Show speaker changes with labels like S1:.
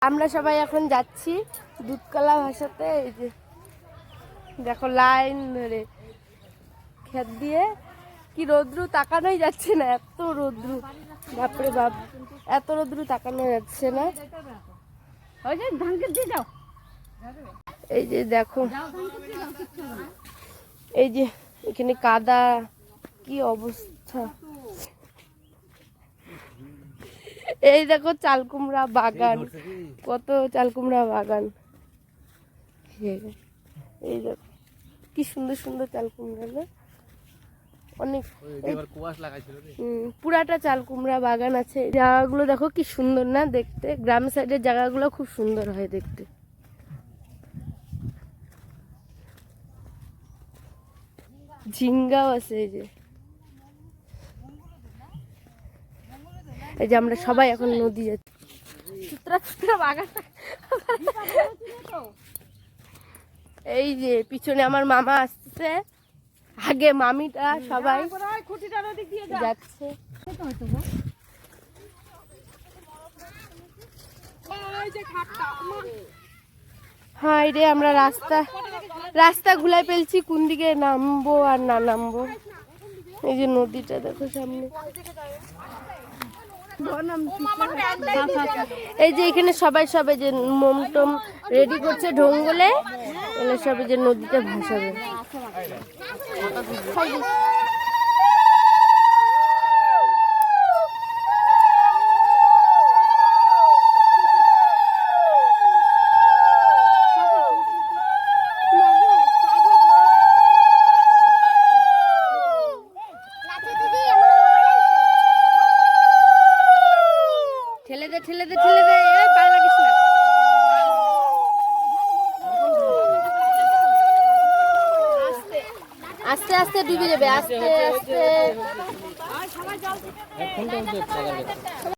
S1: আমরা সবাই এখন যাচ্ছি দুধকলা ভাষাতে। এই যে দেখো লাইন ধরে ক্ষেত দিয়ে, কি রোদ্রু তাকানোই যাচ্ছে না, এত রোদ্রু, বাপরে বাপ, এত রোদ্রু তাকানো যাচ্ছে না। এই যে দেখো, এই যে এখানে কাদা, কি অবস্থা। এই দেখো চাল কুমড়া বাগান, কত চাল কুমড়া বাগান। এই দেখো কি সুন্দর সুন্দর চাল কুমড়া না, অনেক পুরাটা চাল কুমড়া বাগান আছে। জায়গাগুলো দেখো কি সুন্দর না দেখতে, গ্রাম সাইডের জায়গাগুলো খুব সুন্দর হয় দেখতে। ঝিঙ্গাও আছে। এই যে আমরা সবাই এখন নদী যাচ্ছি। এই যে পিছনে আমার মামা আসছে, আগে মামিটা, সবাই যাচ্ছে। হ্যাঁ রে, আমরা রাস্তা ঘুলাই ফেলছি, কোন দিকে নামবো আর না নামবো। এই যে নদীটা দেখো সামনে। এই যে এখানে সবাই যে মোম টোম রেডি করছে ঢোঙ্গলে, এগুলো সবাই যে নদীতে ভাসাবে। ঠেলে দে পা লাগিস না। আস্তে আস্তে ডুবে যাবে, আস্তে আস্তে।